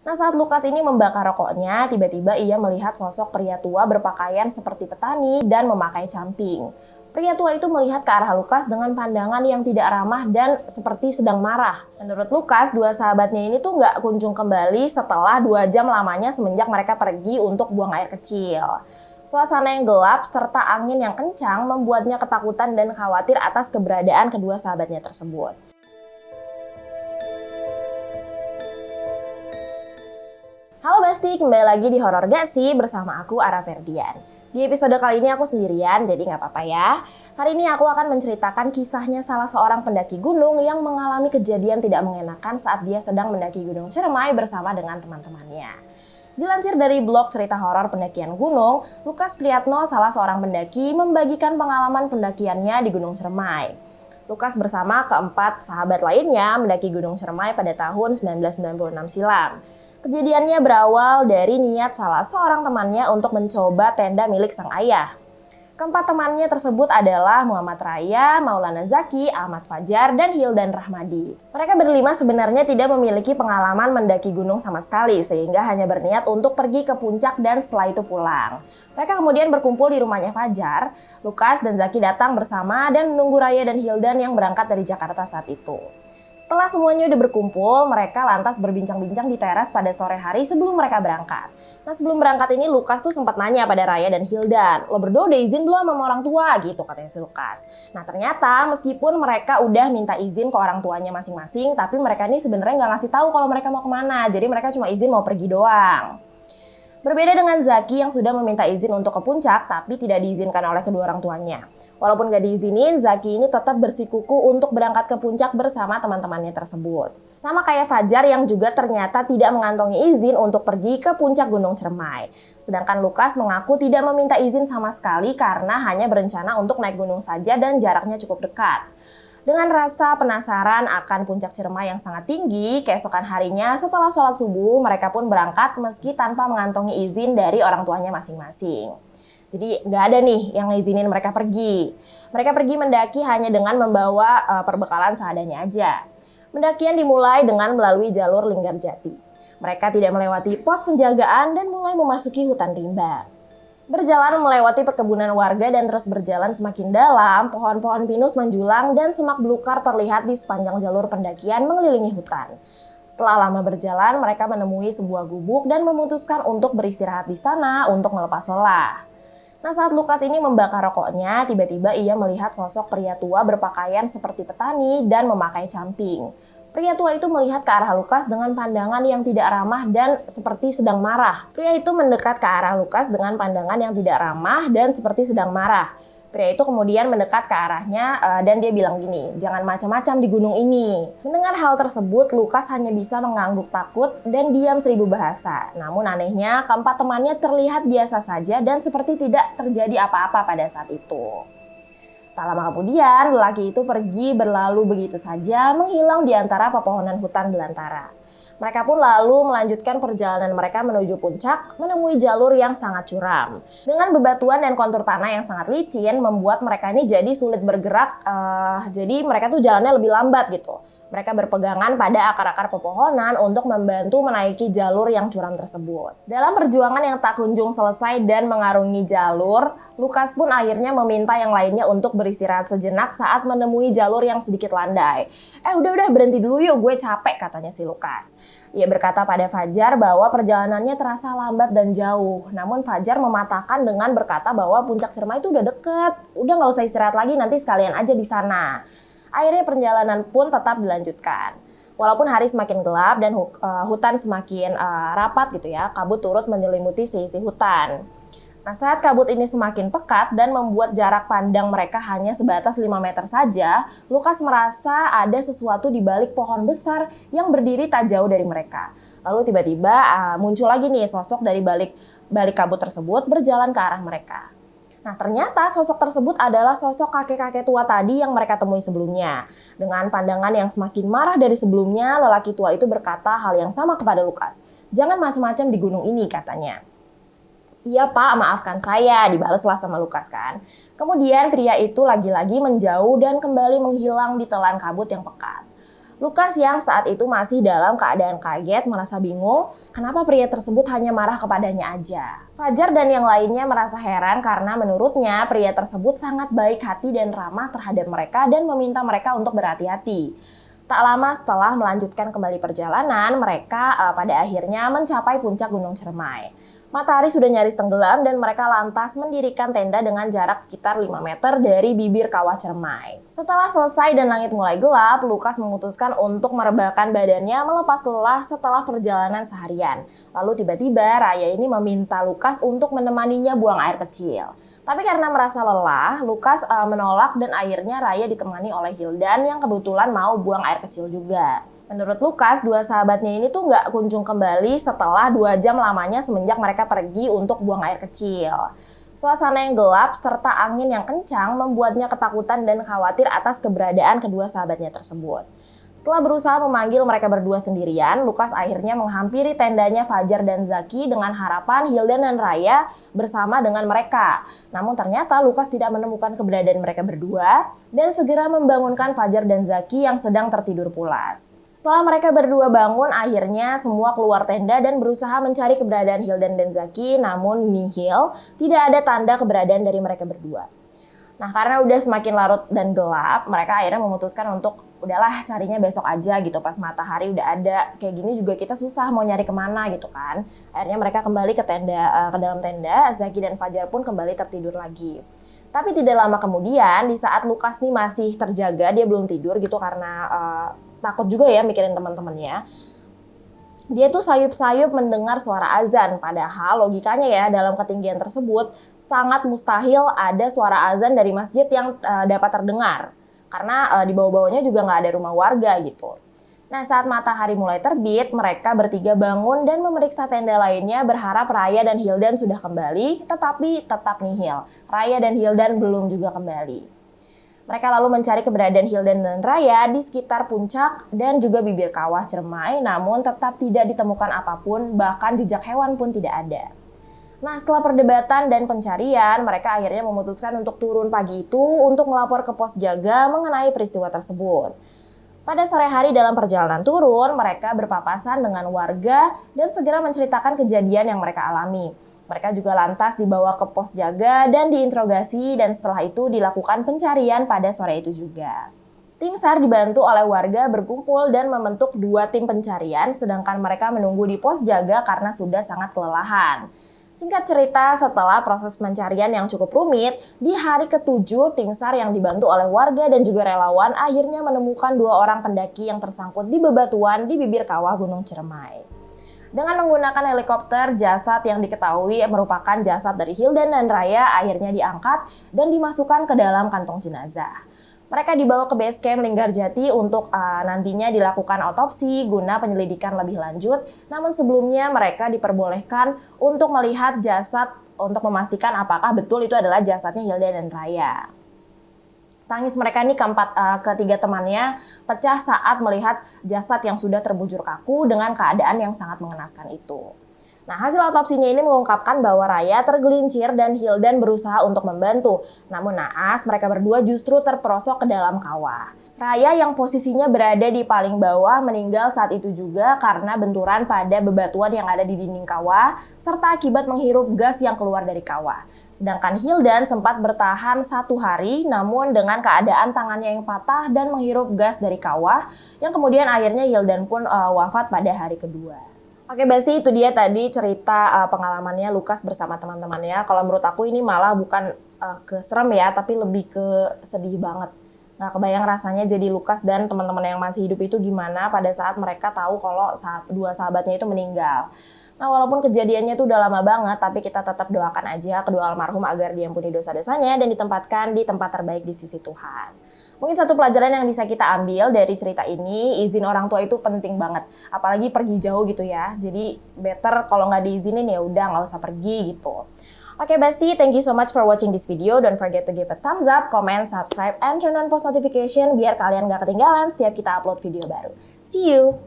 Nah, saat Lukas ini membakar rokoknya, tiba-tiba ia melihat sosok pria tua berpakaian seperti petani dan memakai camping. Pria tua itu melihat ke arah Lukas dengan pandangan yang tidak ramah dan seperti sedang marah. Menurut Lukas, dua sahabatnya ini tuh nggak kunjung kembali setelah 2 jam lamanya semenjak mereka pergi untuk buang air kecil. Suasana yang gelap serta angin yang kencang membuatnya ketakutan dan khawatir atas keberadaan kedua sahabatnya tersebut. Halo Basti, kembali lagi di Horor Gak Sih bersama aku Ara Ferdian. Di episode kali ini aku sendirian, jadi nggak apa-apa ya. Hari ini aku akan menceritakan kisahnya salah seorang pendaki gunung yang mengalami kejadian tidak mengenakan saat dia sedang mendaki Gunung Ciremai bersama dengan teman-temannya. Dilansir dari blog cerita horor pendakian gunung, Lukas Priyatno, salah seorang pendaki, membagikan pengalaman pendakiannya di Gunung Ciremai. Lukas bersama keempat sahabat lainnya mendaki Gunung Ciremai pada tahun 1996 silam. Kejadiannya berawal dari niat salah seorang temannya untuk mencoba tenda milik sang ayah. Keempat temannya tersebut adalah Muhammad Raya, Maulana Zaki, Ahmad Fajar, dan Hildan Rahmadi. Mereka berlima sebenarnya tidak memiliki pengalaman mendaki gunung sama sekali, sehingga hanya berniat untuk pergi ke puncak dan setelah itu pulang. Mereka kemudian berkumpul di rumahnya Fajar. Lukas dan Zaki datang bersama dan menunggu Raya dan Hildan yang berangkat dari Jakarta saat itu. Setelah semuanya udah berkumpul, mereka lantas berbincang-bincang di teras pada sore hari sebelum mereka berangkat. Nah, sebelum berangkat ini Lukas tuh sempat nanya pada Raya dan Hildan, "Lo berdua udah izin belum sama orang tua?" gitu katanya si Lukas. Nah, ternyata meskipun mereka udah minta izin ke orang tuanya masing-masing, tapi mereka ini sebenarnya nggak ngasih tahu kalau mereka mau kemana. Jadi mereka cuma izin mau pergi doang. Berbeda dengan Zaki yang sudah meminta izin untuk ke puncak, tapi tidak diizinkan oleh kedua orang tuanya. Walaupun gak diizinin, Zaki ini tetap bersikukuh untuk berangkat ke puncak bersama teman-temannya tersebut. Sama kayak Fajar yang juga ternyata tidak mengantongi izin untuk pergi ke puncak Gunung Ciremai. Sedangkan Lukas mengaku tidak meminta izin sama sekali karena hanya berencana untuk naik gunung saja dan jaraknya cukup dekat. Dengan rasa penasaran akan puncak Ciremai yang sangat tinggi, keesokan harinya setelah sholat subuh, mereka pun berangkat meski tanpa mengantongi izin dari orang tuanya masing-masing. Jadi nggak ada nih yang ngizinin mereka pergi. Mereka pergi mendaki hanya dengan membawa perbekalan seadanya aja. Pendakian dimulai dengan melalui jalur Linggarjati. Mereka tidak melewati pos penjagaan dan mulai memasuki hutan rimba. Berjalan melewati perkebunan warga dan terus berjalan semakin dalam, pohon-pohon pinus menjulang dan semak belukar terlihat di sepanjang jalur pendakian mengelilingi hutan. Setelah lama berjalan, mereka menemui sebuah gubuk dan memutuskan untuk beristirahat di sana untuk melepas lelah. Nah, saat Lukas ini membakar rokoknya, tiba-tiba ia melihat sosok pria tua berpakaian seperti petani dan memakai camping. Pria tua itu melihat ke arah Lukas dengan pandangan yang tidak ramah dan seperti sedang marah. Pria itu mendekat ke arah Lukas dengan pandangan yang tidak ramah dan seperti sedang marah. Pria itu kemudian mendekat ke arahnya dan dia bilang gini, "Jangan macam-macam di gunung ini." Mendengar hal tersebut, Lukas hanya bisa mengangguk takut dan diam 1000 bahasa. Namun anehnya, keempat temannya terlihat biasa saja dan seperti tidak terjadi apa-apa pada saat itu. Tak lama kemudian, lelaki itu pergi berlalu begitu saja, menghilang di antara pepohonan hutan belantara. Mereka pun lalu melanjutkan perjalanan mereka menuju puncak, menemui jalur yang sangat curam. Dengan bebatuan dan kontur tanah yang sangat licin, membuat mereka ini jadi sulit bergerak, jadi mereka tuh jalannya lebih lambat gitu. Mereka berpegangan pada akar-akar pepohonan untuk membantu menaiki jalur yang curam tersebut. Dalam perjuangan yang tak kunjung selesai dan mengarungi jalur, Lukas pun akhirnya meminta yang lainnya untuk beristirahat sejenak saat menemui jalur yang sedikit landai. Udah berhenti dulu yuk, gue capek," katanya si Lukas. Ia berkata pada Fajar bahwa perjalanannya terasa lambat dan jauh. Namun Fajar mematahkan dengan berkata bahwa puncak Ciremai itu udah deket. Udah nggak usah istirahat lagi, nanti sekalian aja di sana. Akhirnya perjalanan pun tetap dilanjutkan. Walaupun hari semakin gelap dan hutan semakin rapat gitu ya, kabut turut menyelimuti sisi hutan. Nah, saat kabut ini semakin pekat dan membuat jarak pandang mereka hanya sebatas 5 meter saja, Lukas merasa ada sesuatu di balik pohon besar yang berdiri tak jauh dari mereka. Lalu tiba-tiba muncul lagi nih sosok dari balik kabut tersebut berjalan ke arah mereka. Nah, ternyata sosok tersebut adalah sosok kakek-kakek tua tadi yang mereka temui sebelumnya. Dengan pandangan yang semakin marah dari sebelumnya, lelaki tua itu berkata hal yang sama kepada Lukas. "Jangan macam-macam di gunung ini," katanya. "Iya Pak, maafkan saya," dibalaslah sama Lukas kan. Kemudian pria itu lagi-lagi menjauh dan kembali menghilang di telan kabut yang pekat. Lukas yang saat itu masih dalam keadaan kaget merasa bingung kenapa pria tersebut hanya marah kepadanya aja. Fajar dan yang lainnya merasa heran karena menurutnya pria tersebut sangat baik hati dan ramah terhadap mereka dan meminta mereka untuk berhati-hati. Tak lama setelah melanjutkan kembali perjalanan, mereka pada akhirnya mencapai puncak Gunung Ciremai. Matahari sudah nyaris tenggelam dan mereka lantas mendirikan tenda dengan jarak sekitar 5 meter dari bibir kawah Ciremai. Setelah selesai dan langit mulai gelap, Lukas memutuskan untuk merebahkan badannya melepas lelah setelah perjalanan seharian. Lalu tiba-tiba Raya ini meminta Lukas untuk menemaninya buang air kecil. Tapi karena merasa lelah, Lukas menolak dan akhirnya Raya ditemani oleh Hildan yang kebetulan mau buang air kecil juga. Menurut Lukas, dua sahabatnya ini tuh nggak kunjung kembali setelah 2 jam lamanya semenjak mereka pergi untuk buang air kecil. Suasana yang gelap serta angin yang kencang membuatnya ketakutan dan khawatir atas keberadaan kedua sahabatnya tersebut. Setelah berusaha memanggil mereka berdua sendirian, Lukas akhirnya menghampiri tendanya Fajar dan Zaki dengan harapan Hildan dan Raya bersama dengan mereka. Namun ternyata Lukas tidak menemukan keberadaan mereka berdua dan segera membangunkan Fajar dan Zaki yang sedang tertidur pulas. Setelah mereka berdua bangun, akhirnya semua keluar tenda dan berusaha mencari keberadaan Hildan dan Zaki, namun nihil, tidak ada tanda keberadaan dari mereka berdua. Nah, karena udah semakin larut dan gelap, mereka akhirnya memutuskan untuk udahlah carinya besok aja gitu, pas matahari udah ada. Kayak gini juga kita susah mau nyari kemana gitu kan. Akhirnya mereka kembali ke dalam tenda, Zaki dan Fajar pun kembali tertidur lagi. Tapi tidak lama kemudian, di saat Lukas nih masih terjaga, dia belum tidur gitu karena takut juga ya mikirin teman-temannya. Dia tuh sayup-sayup mendengar suara azan, padahal logikanya ya dalam ketinggian tersebut sangat mustahil ada suara azan dari masjid yang dapat terdengar. Karena di bawah-bawahnya juga nggak ada rumah warga gitu. Nah, saat matahari mulai terbit, mereka bertiga bangun dan memeriksa tenda lainnya berharap Raya dan Hildan sudah kembali, tetapi tetap nihil. Raya dan Hildan belum juga kembali. Mereka lalu mencari keberadaan Hildan dan Raya di sekitar puncak dan juga bibir kawah Ciremai, namun tetap tidak ditemukan apapun, bahkan jejak hewan pun tidak ada. Nah, setelah perdebatan dan pencarian, mereka akhirnya memutuskan untuk turun pagi itu untuk melapor ke pos jaga mengenai peristiwa tersebut. Pada sore hari dalam perjalanan turun, mereka berpapasan dengan warga dan segera menceritakan kejadian yang mereka alami. Mereka juga lantas dibawa ke pos jaga dan diinterogasi dan setelah itu dilakukan pencarian pada sore itu juga. Tim SAR dibantu oleh warga berkumpul dan membentuk 2 tim pencarian sedangkan mereka menunggu di pos jaga karena sudah sangat kelelahan. Singkat cerita, setelah proses pencarian yang cukup rumit, di hari ke-7 tim SAR yang dibantu oleh warga dan juga relawan akhirnya menemukan 2 orang pendaki yang tersangkut di bebatuan di bibir kawah Gunung Ciremai. Dengan menggunakan helikopter, jasad yang diketahui merupakan jasad dari Hildan dan Raya akhirnya diangkat dan dimasukkan ke dalam kantong jenazah. Mereka dibawa ke base camp Linggarjati untuk nantinya dilakukan otopsi guna penyelidikan lebih lanjut. Namun sebelumnya mereka diperbolehkan untuk melihat jasad untuk memastikan apakah betul itu adalah jasadnya Hildan dan Raya. Tangis mereka ini ketiga temannya pecah saat melihat jasad yang sudah terbujur kaku dengan keadaan yang sangat mengenaskan itu. Nah, hasil otopsinya ini mengungkapkan bahwa Raya tergelincir dan Hildan berusaha untuk membantu. Namun naas, mereka berdua justru terperosok ke dalam kawah. Raya yang posisinya berada di paling bawah meninggal saat itu juga karena benturan pada bebatuan yang ada di dinding kawah serta akibat menghirup gas yang keluar dari kawah. Sedangkan Hildan sempat bertahan 1 hari namun dengan keadaan tangannya yang patah dan menghirup gas dari kawah yang kemudian akhirnya Hildan pun wafat pada hari kedua. Oke, Basti, itu dia tadi cerita pengalamannya Lukas bersama teman-temannya. Kalau menurut aku ini malah bukan keserem ya, tapi lebih ke sedih banget. Nah, kebayang rasanya jadi Lukas dan teman-teman yang masih hidup itu gimana pada saat mereka tahu kalau 2 sahabatnya itu meninggal. Nah, walaupun kejadiannya itu udah lama banget, tapi kita tetap doakan aja kedua almarhum agar diampuni dosa-dosanya dan ditempatkan di tempat terbaik di sisi Tuhan. Mungkin satu pelajaran yang bisa kita ambil dari cerita ini, izin orang tua itu penting banget. Apalagi pergi jauh gitu ya. Jadi better kalau nggak diizinin ya udah nggak usah pergi gitu. Oke, Basti, thank you so much for watching this video. Don't forget to give a thumbs up, comment, subscribe, and turn on post notification biar kalian nggak ketinggalan setiap kita upload video baru. See you!